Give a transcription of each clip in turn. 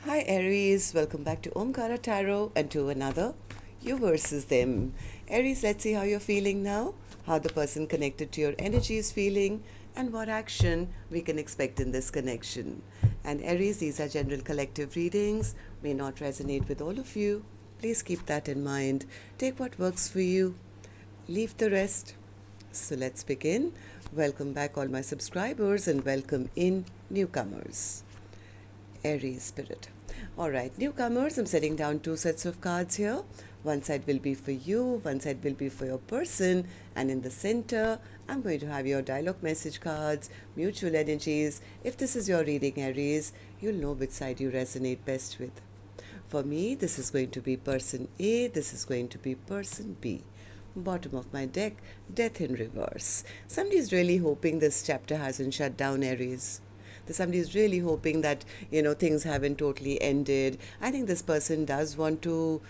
Hi Aries, welcome back to Omkaratarot and to another You versus Them. Aries, let's see how you're feeling now, how the person connected to your energy is feeling, and what action we can expect in this connection. And Aries, these are general collective readings, may not resonate with all of you. Please keep that in mind. Take what works for you, leave the rest. So let's begin. Welcome back all my subscribers and welcome in newcomers. Aries spirit. All right, newcomers, I'm setting down two sets of cards here. One side will be for you, one side will be for your person, and in the center, I'm going to have your dialogue message cards, mutual energies. If this is your reading, Aries, you'll know which side you resonate best with. For me, this is going to be person A, this is going to be person B. Bottom of my deck, death in reverse. Somebody's really hoping this chapter hasn't shut down, Aries. Somebody is really hoping that things haven't totally ended. I think this person does want to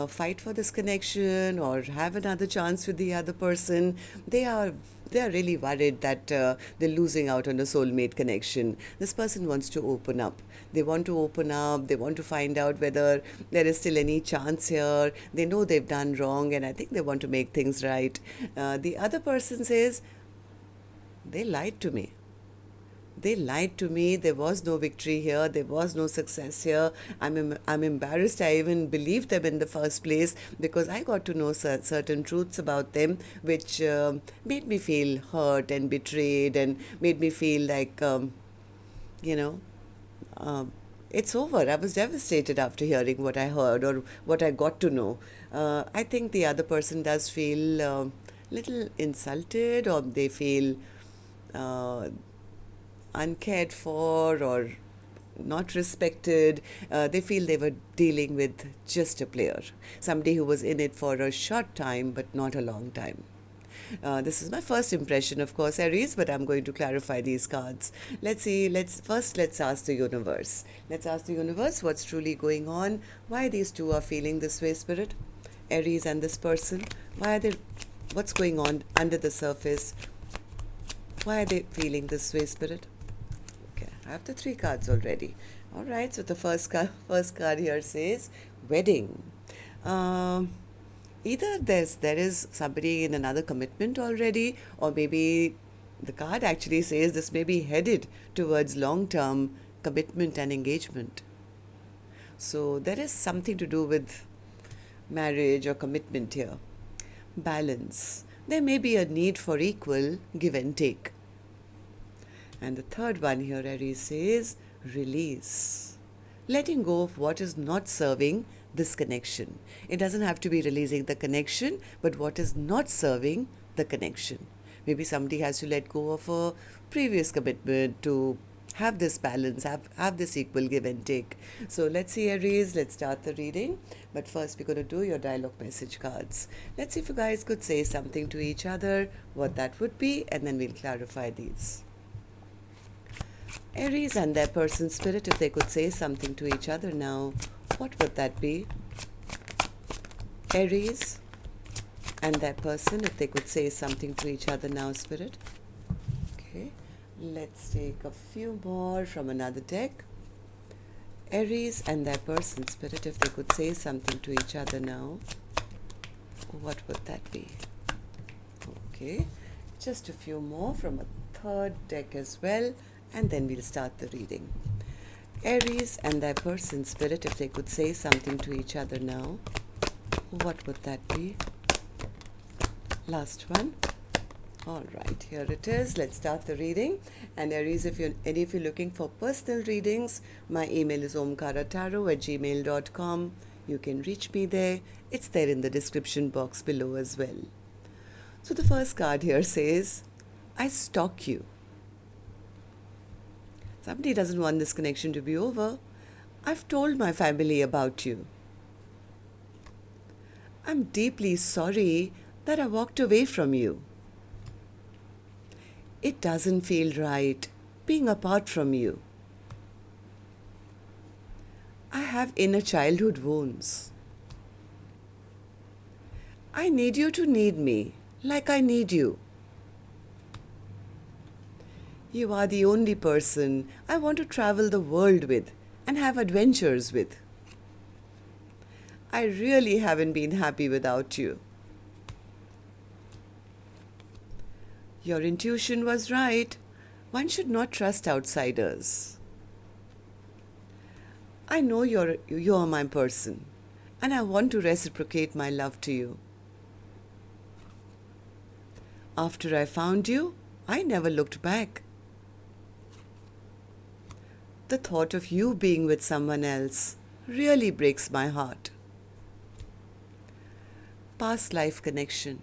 fight for this connection or have another chance with the other person. They are really worried that they're losing out on a soulmate connection. This person wants to open up. They want to open up. They want to find out whether there is still any chance here. They know they've done wrong, and I think they want to make things right. The other person says, they lied to me. They lied to me. There was no victory here. There was no success here. I'm embarrassed I even believed them in the first place because I got to know certain truths about them which made me feel hurt and betrayed and made me feel like, it's over. I was devastated after hearing what I heard or what I got to know. I think the other person does feel little insulted, or they feel uncared for or not respected. They feel they were dealing with just a player, somebody who was in it for a short time but not a long time. This is my first impression, of course, Aries, but I'm going to clarify these cards. Let's see. Let's ask the universe. Let's ask the universe what's truly going on, why these two are feeling this way, Spirit. Aries and this person, what's going on under the surface? Why are they feeling this way, Spirit? I have the three cards already. All right, so the first card here says wedding. Either there is somebody in another commitment already, or maybe the card actually says this may be headed towards long-term commitment and engagement. So there is something to do with marriage or commitment here. Balance. There may be a need for equal give and take. And the third one here, Aries, says release. Letting go of what is not serving this connection. It doesn't have to be releasing the connection, but what is not serving the connection. Maybe somebody has to let go of a previous commitment to have this balance, have this equal give and take. So let's see, Aries, let's start the reading. But first, we're going to do your dialogue message cards. Let's see if you guys could say something to each other, what that would be, and then we'll clarify these. Aries and their person, Spirit, if they could say something to each other now, what would that be? Aries and their person, if they could say something to each other now, Spirit. Okay, let's take a few more from another deck. Aries and their person, Spirit, if they could say something to each other now, what would that be? Okay, just a few more from a third deck as well. And then we'll start the reading. Aries and their person, Spirit, if they could say something to each other now, what would that be? Last one. All right, here it is. Let's start the reading. And Aries, if you're looking for personal readings, my email is omkaratarot@gmail.com. You can reach me there. It's there in the description box below as well. So the first card here says, I stalk you. Somebody doesn't want this connection to be over. I've told my family about you. I'm deeply sorry that I walked away from you. It doesn't feel right being apart from you. I have inner childhood wounds. I need you to need me like I need you. You are the only person I want to travel the world with and have adventures with. I really haven't been happy without you. Your intuition was right. One should not trust outsiders. I know you're my person, and I want to reciprocate my love to you. After I found you, I never looked back. The thought of you being with someone else really breaks my heart. Past life connection.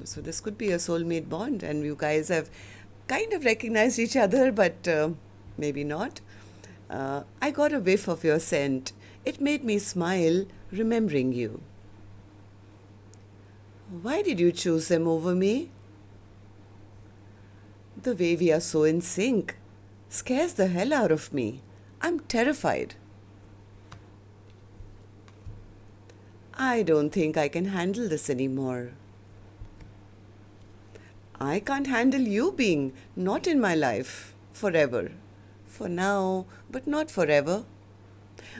So this could be a soulmate bond, and you guys have kind of recognized each other, but maybe not. I got a whiff of your scent. It made me smile, remembering you. Why did you choose them over me? The way we are so in sync scares the hell out of me. I'm terrified. I don't think I can handle this anymore. I can't handle you being not in my life forever. For now, but not forever.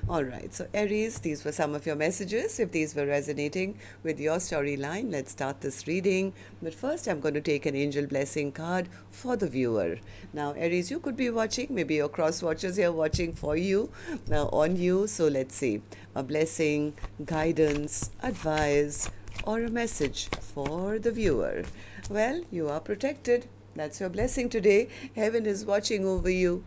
Alright, so Aries, these were some of your messages. If these were resonating with your storyline, let's start this reading. But first, I'm going to take an angel blessing card for the viewer. Now, Aries, you could be watching. Maybe your cross watchers here watching for you, now on you. So let's see. A blessing, guidance, advice, or a message for the viewer. Well, you are protected. That's your blessing today. Heaven is watching over you.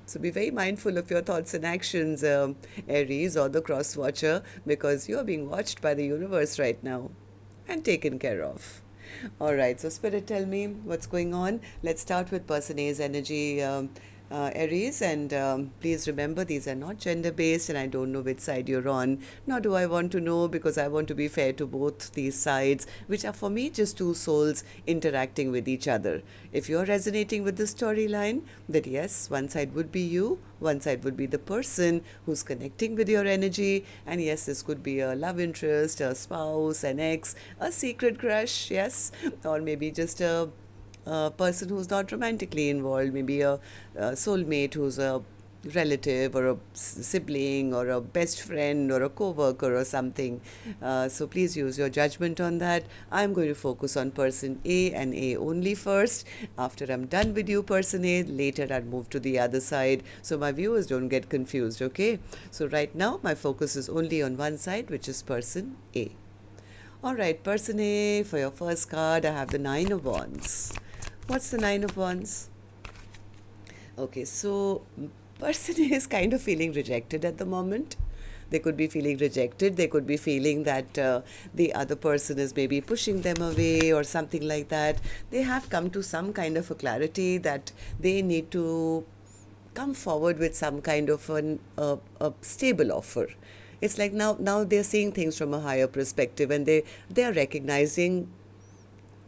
So be very mindful of your thoughts and actions, Aries or the cross watcher, because you're being watched by the universe right now and taken care of. All right, so Spirit, tell me what's going on. Let's start with Person A's energy, Aries, and please remember these are not gender-based, and I don't know which side you're on, nor do I want to know, because I want to be fair to both these sides, which are for me just two souls interacting with each other. If you're resonating with the storyline, that yes, one side would be you, one side would be the person who's connecting with your energy, and yes, this could be a love interest, a spouse, an ex, a secret crush, yes, or maybe just a person who's not romantically involved, maybe a soulmate who's a relative or a sibling or a best friend or a co-worker or something. So please use your judgment on that. I'm going to focus on Person A and A only first. After I'm done with you, Person A, later I'll move to the other side, so my viewers don't get confused, okay? So right now my focus is only on one side, which is Person A. Alright, Person A, for your first card, I have the Nine of Wands. What's the Nine of Wands? Okay, so Person A is kind of feeling rejected at the moment. They could be feeling rejected. They could be feeling that the other person is maybe pushing them away or something like that. They have come to some kind of a clarity that they need to come forward with some kind of a stable offer. It's like now they're seeing things from a higher perspective, and they're recognizing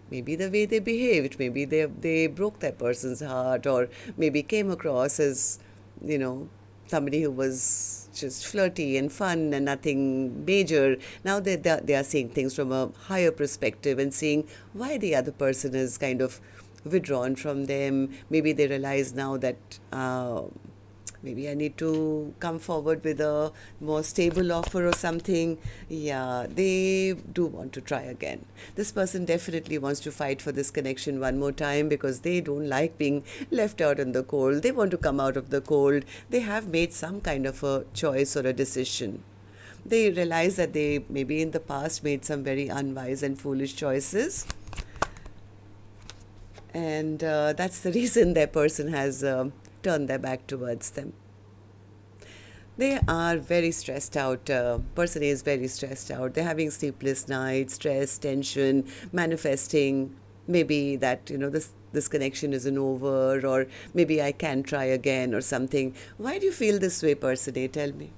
maybe the way they behaved, maybe they broke that person's heart, or maybe came across as, somebody who was just flirty and fun and nothing major. Now they are seeing things from a higher perspective and seeing why the other person is kind of withdrawn from them. Maybe they realize now that maybe I need to come forward with a more stable offer or something. Yeah, they do want to try again. This person definitely wants to fight for this connection one more time, because they don't like being left out in the cold. They want to come out of the cold. They have made some kind of a choice or a decision. They realize that they maybe in the past made some very unwise and foolish choices. And that's the reason their person has turn their back towards them. They are very stressed out. Person A is very stressed out. They're having sleepless nights, stress, tension, manifesting maybe that this connection isn't over, or maybe I can try again or something. Why do you feel this way, Person A? Tell me.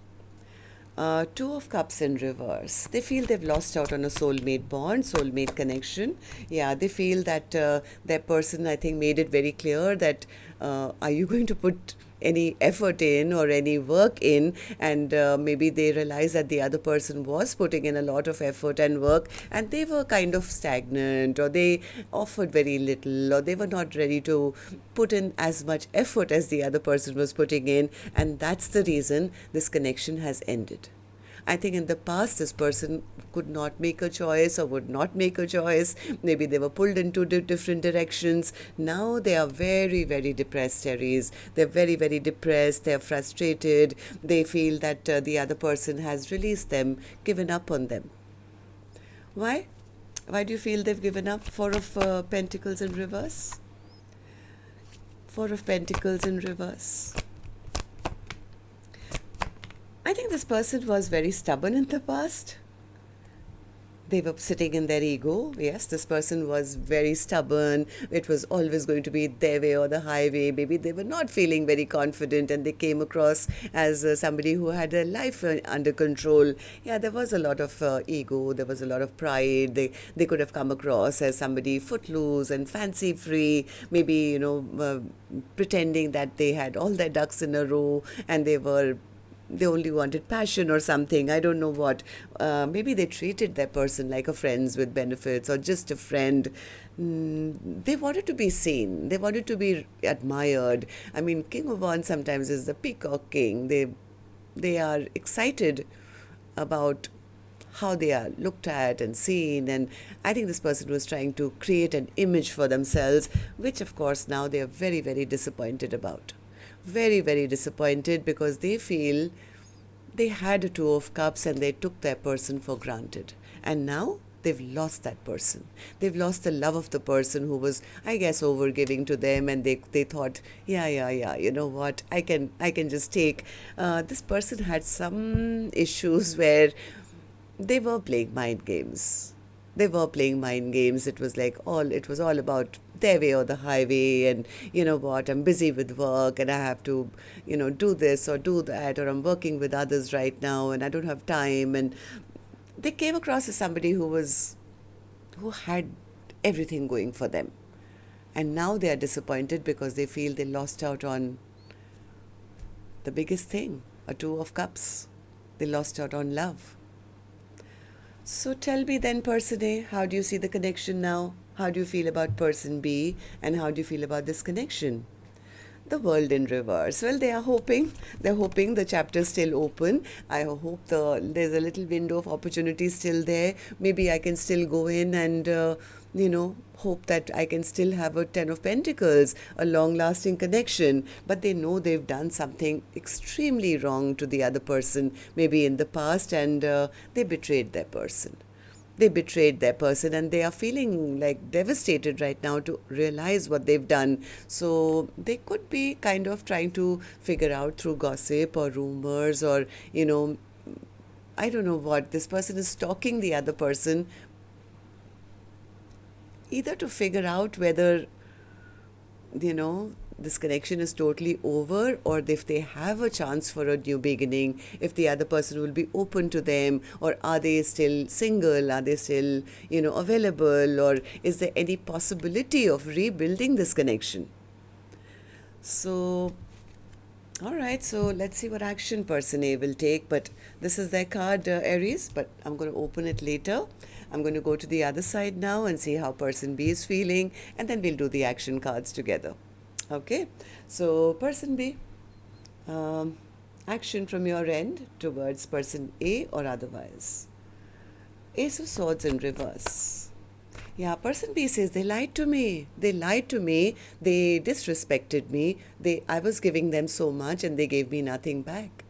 Two of Cups in reverse. They feel they've lost out on a soulmate bond, soulmate connection. Yeah, they feel that their person, I think, made it very clear that are you going to put any effort in or any work in, and maybe they realized that the other person was putting in a lot of effort and work, and they were kind of stagnant, or they offered very little, or they were not ready to put in as much effort as the other person was putting in, and that's the reason this connection has ended. I think in the past, this person could not make a choice or would not make a choice. Maybe they were pulled into different directions. Now they are very, very depressed, Aries. They're very, very depressed. They're frustrated. They feel that the other person has released them, given up on them. Why? Why do you feel they've given up? Four of Pentacles in reverse. Four of Pentacles in reverse. I think this person was very stubborn in the past. They were sitting in their ego. Yes, this person was very stubborn. It was always going to be their way or the highway. Maybe they were not feeling very confident, and they came across as somebody who had their life under control. Yeah, there was a lot of ego. There was a lot of pride. They could have come across as somebody footloose and fancy free. Maybe, pretending that they had all their ducks in a row, and they only wanted passion or something. I don't know what. Maybe they treated their person like a friend with benefits or just a friend. They wanted to be seen. They wanted to be admired. I mean, King of Wands sometimes is the peacock king. They are excited about how they are looked at and seen, and I think this person was trying to create an image for themselves, which of course now they are very, very disappointed about. Very, very disappointed, because they feel they had a Two of Cups and they took their person for granted. And now they've lost that person. They've lost the love of the person who was, I guess, overgiving to them, and they thought, yeah, you know what, I can just take. This person had some issues where they were playing mind games. It was all about their way or the highway, and you know what, I'm busy with work and I have to, do this or do that, or I'm working with others right now and I don't have time. And they came across as somebody who had everything going for them. And now they are disappointed because they feel they lost out on the biggest thing, a Two of Cups. They lost out on love. So tell me then, person A, how do you see the connection now? How do you feel about person B? And how do you feel about this connection? The World in reverse. Well, they're hoping the chapter is still open. I hope there's a little window of opportunity still there. Maybe I can still go in and, hope that I can still have a Ten of Pentacles, a long-lasting connection. But they know they've done something extremely wrong to the other person, maybe in the past, and they betrayed their person. And they are feeling like devastated right now to realize what they've done. So they could be kind of trying to figure out through gossip or rumors, or, I don't know what. This person is stalking the other person, either to figure out whether, this connection is totally over, or if they have a chance for a new beginning, if the other person will be open to them, or are they still single, are they still, available, or is there any possibility of rebuilding this connection? So, all right, so let's see what action person A will take. But this is their card, Aries, but I'm going to open it later. I'm going to go to the other side now and see how person B is feeling, and then we'll do the action cards together. Okay, so person B, action from your end towards person A or otherwise. Ace of Swords in reverse. Yeah, person B says, they lied to me. They disrespected me. I was giving them so much and they gave me nothing back.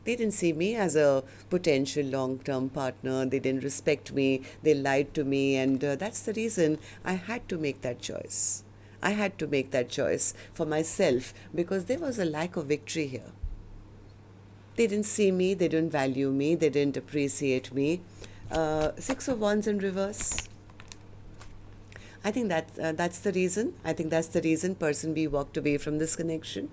They didn't see me as a potential long-term partner. They didn't respect me. They lied to me, and that's the reason I had to make that choice. I had to make that choice for myself, because there was a lack of victory here. They didn't see me, they didn't value me, they didn't appreciate me. Six of Wands in reverse. I think that's the reason. I think that's the reason person B walked away from this connection.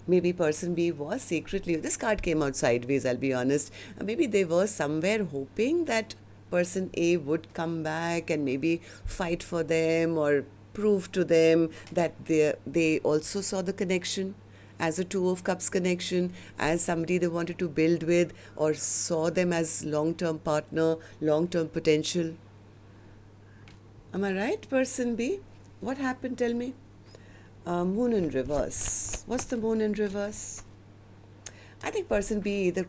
Maybe person B was secretly, this card came out sideways, I'll be honest. Maybe they were somewhere hoping that person A would come back and maybe fight for them, or prove to them that they also saw the connection as a Two of Cups connection, as somebody they wanted to build with, or saw them as long-term partner, long-term potential. Am I right, person B? What happened? Tell me. Moon in reverse. What's the moon in reverse? I think person B either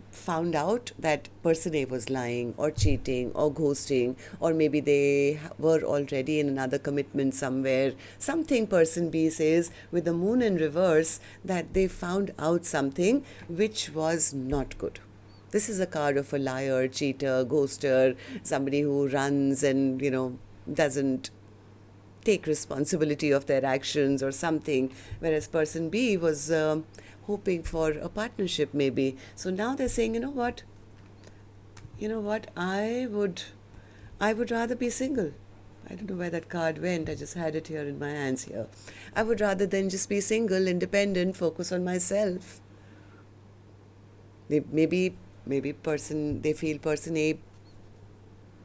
found out that person A was lying or cheating or ghosting, or maybe they were already in another commitment somewhere. Something person B says with the moon in reverse, that they found out something which was not good. This is a card of a liar, cheater, ghoster, somebody who runs and, doesn't take responsibility of their actions or something, whereas person B was hoping for a partnership maybe. So now they're saying, you know what, I would rather be single. I don't know where that card went. I just had it here in my hands here. I would rather than just be single, independent, focus on myself. Maybe they feel person A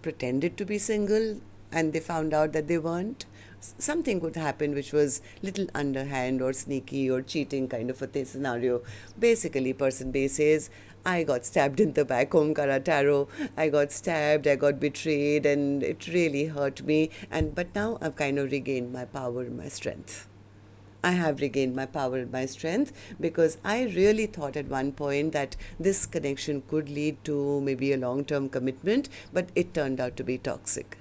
pretended to be single and they found out that they weren't. Something could happen which was little underhand or sneaky or cheating kind of a scenario. Basically, person B says, I got stabbed in the back, Omkaratarot. I got stabbed, I got betrayed, and it really hurt me. But now I've kind of regained my power and my strength. I have regained my power and my strength because I really thought at one point that this connection could lead to maybe a long-term commitment, but it turned out to be toxic.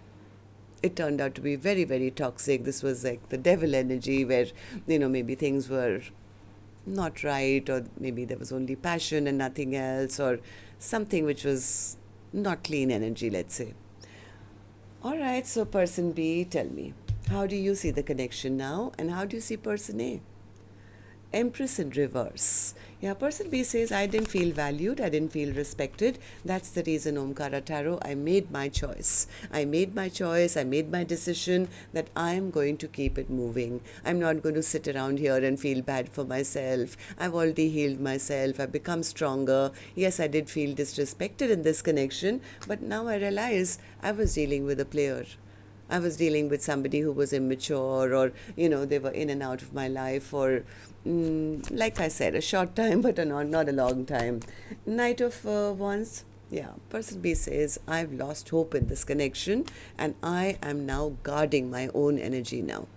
It turned out to be very, very toxic. This was like the devil energy where, maybe things were not right, or maybe there was only passion and nothing else, or something which was not clean energy, let's say. All right, so person B, tell me, how do you see the connection now, and how do you see person A? Empress in reverse. Yeah, person B says, I didn't feel valued, I didn't feel respected. That's the reason, Omkaratarot, I made my choice. I made my decision that I'm going to keep it moving. I'm not going to sit around here and feel bad for myself. I've already healed myself. I've become stronger. Yes, I did feel disrespected in this connection, but now I realize I was dealing with a player. I was dealing with somebody who was immature, or, they were in and out of my life for, like I said, a short time, but not a long time. Knight of Wands. Yeah, person B says, I've lost hope in this connection, and I am now guarding my own energy now.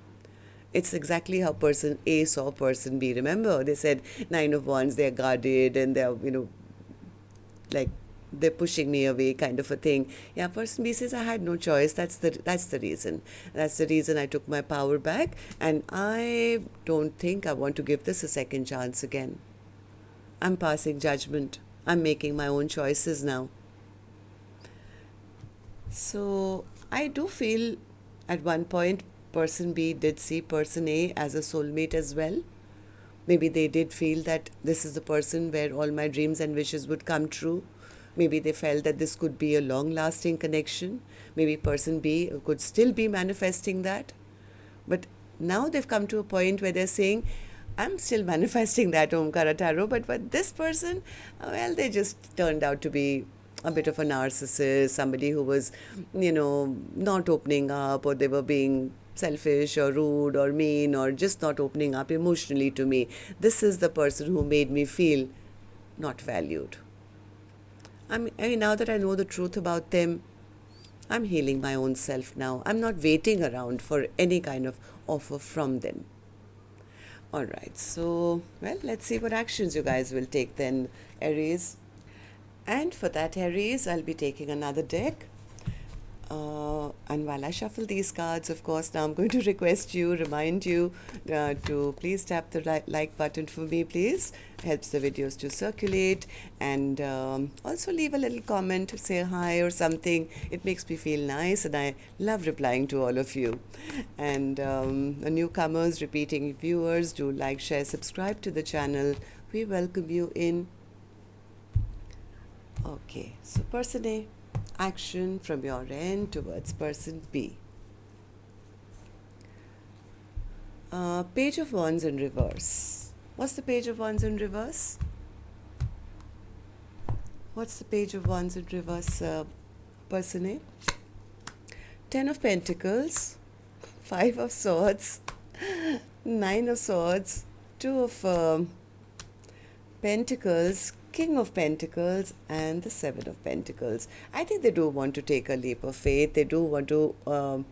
It's exactly how person A saw person B. Remember, they said 9 of Wands, they're guarded and they're, like, they're pushing me away kind of a thing. Yeah, person B says, I had no choice. That's the reason. That's the reason I took my power back, and I don't think I want to give this a second chance again. I'm passing judgment. I'm making my own choices now. So I do feel at one point person B did see person A as a soulmate as well. Maybe they did feel that this is the person where all my dreams and wishes would come true. Maybe they felt that this could be a long-lasting connection. Maybe person B could still be manifesting that. But now they've come to a point where they're saying, I'm still manifesting that, Omkaratarot, but this person, well, they just turned out to be a bit of a narcissist, somebody who was, not opening up, or they were being selfish or rude or mean, or just not opening up emotionally to me. This is the person who made me feel not valued. I mean, now that I know the truth about them, I'm healing my own self now. I'm not waiting around for any kind of offer from them. All right, so, well, let's see what actions you guys will take then, Aries. And for that, Aries, I'll be taking another deck. And while I shuffle these cards, of course, now I'm going to remind you to please tap the like button for me, please. Helps the videos to circulate, and also leave a little comment, say hi or something. It makes me feel nice, and I love replying to all of you. And the newcomers, repeating viewers, do like, share, subscribe to the channel. We welcome you in. Okay, so person A, action from your end towards person B. Page of Wands in reverse. What's the Page of Wands in reverse? What's the Page of Wands in reverse, person A? 10 of Pentacles, Five of Swords, Nine of Swords, Two of Pentacles, King of Pentacles, and the Seven of Pentacles. I think they do want to take a leap of faith. They do want to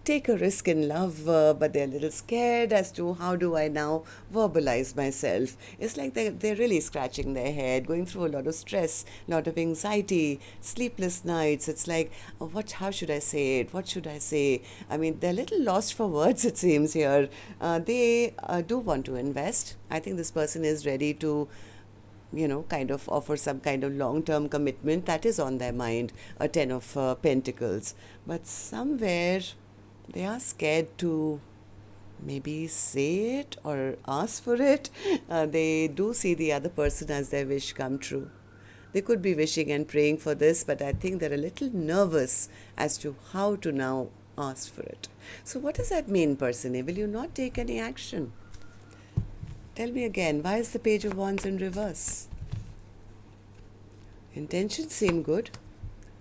take a risk in love, but they're a little scared as to how do I now verbalize myself. It's like they're really scratching their head, going through a lot of stress, a lot of anxiety, sleepless nights. It's like, how should I say it? What should I say? I mean, they're a little lost for words, it seems here. They do want to invest. I think this person is ready to kind of offer some kind of long-term commitment. That is on their mind, a Ten of Pentacles. But somewhere they are scared to maybe say it or ask for it. They do see the other person as their wish come true. They could be wishing and praying for this, but I think they're a little nervous as to how to now ask for it. So what does that mean, person A? Will you not take any action? Tell me again, why is the Page of Wands in reverse? Intentions seem good.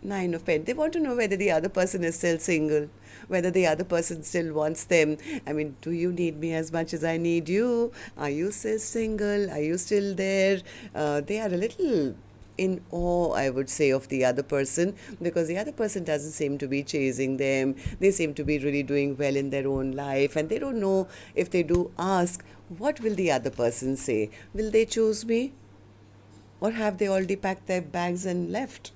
Nine of Pentacles. They want to know whether the other person is still single, whether the other person still wants them. I mean, do you need me as much as I need you? Are you still single? Are you still there? They are a little in awe, I would say, of the other person, because the other person doesn't seem to be chasing them. They seem to be really doing well in their own life, and they don't know, if they do ask, what will the other person say? Will they choose me? Or have they already packed their bags and left?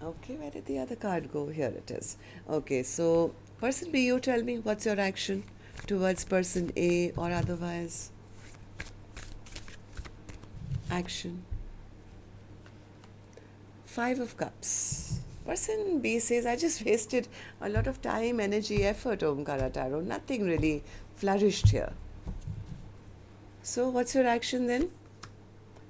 Okay, where did the other card go? Here it is. Okay, so person B, you tell me, what's your action towards person A or otherwise? Action. Five of Cups. Person B says, I just wasted a lot of time, energy, effort, Omkaratarot. Nothing really flourished here. So what's your action then?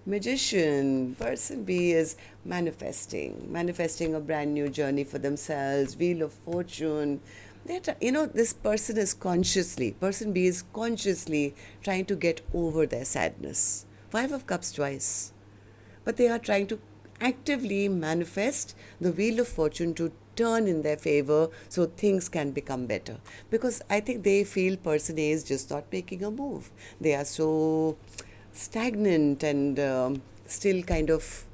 Magician. Person B is manifesting a brand new journey for themselves. Wheel of Fortune. This person B is consciously trying to get over their sadness. Five of Cups twice. But they are trying to actively manifest the Wheel of Fortune to turn in their favor so things can become better. Because I think they feel person A is just not making a move. They are so stagnant and still kind of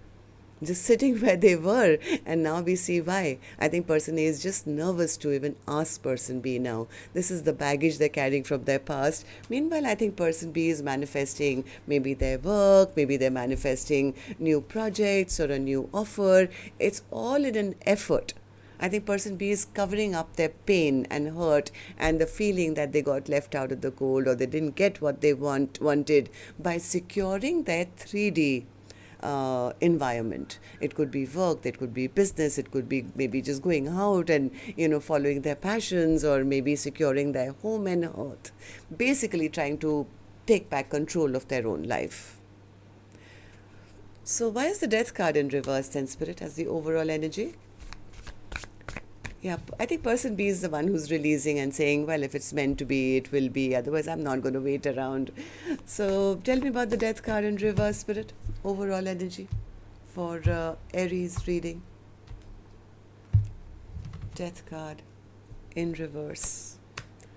just sitting where they were, and now we see why. I think person A is just nervous to even ask person B now. This is the baggage they're carrying from their past. Meanwhile, I think person B is manifesting maybe their work, maybe they're manifesting new projects or a new offer. It's all in an effort. I think person B is covering up their pain and hurt and the feeling that they got left out of the cold or they didn't get what they wanted by securing their 3D environment. It could be work, it could be business, it could be maybe just going out and following their passions, or maybe securing their home and earth. Basically trying to take back control of their own life. So why is the Death card in reverse then, Spirit, as the overall energy? Yeah, I think person B is the one who's releasing and saying, well, if it's meant to be, it will be. Otherwise, I'm not going to wait around. So tell me about the Death card in reverse, Spirit. Overall energy for Aries reading. Death card in reverse.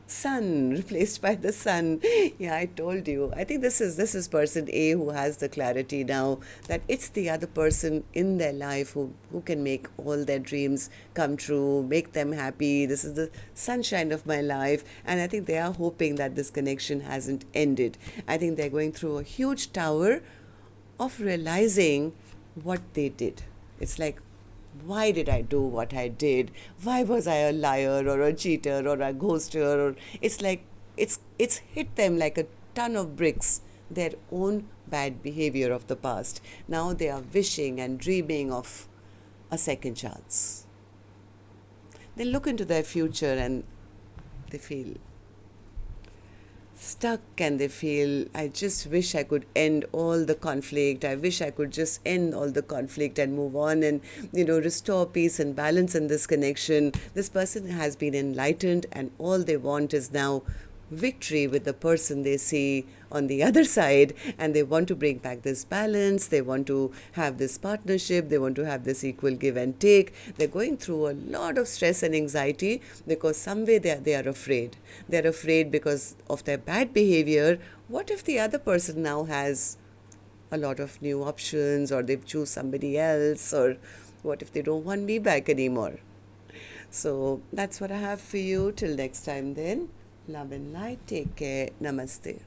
Sun replaced by the sun. Yeah, I told you. I think this is person A who has the clarity now that it's the other person in their life who can make all their dreams come true, make them happy. This is the sunshine of my life. And I think they are hoping that this connection hasn't ended. I think they're going through a huge tower of realizing what they did. It's like, why did I do what I did? Why was I a liar or a cheater or a ghoster? Or it's like it's hit them like a ton of bricks, their own bad behavior of the past. Now they are wishing and dreaming of a second chance. They look into their future and they feel stuck, and they feel, I just wish I could end all the conflict. I wish I could just end all the conflict and move on and, restore peace and balance in this connection. This person has been enlightened, and all they want is now victory with the person they see on the other side, and they want to bring back this balance, they want to have this partnership, they want to have this equal give and take. They're going through a lot of stress and anxiety because some way they are afraid. They're afraid because of their bad behavior. What if the other person now has a lot of new options, or they choose somebody else, or what if they don't want me back anymore? So that's what I have for you. Till next time then, love and light. Take care. Namaste.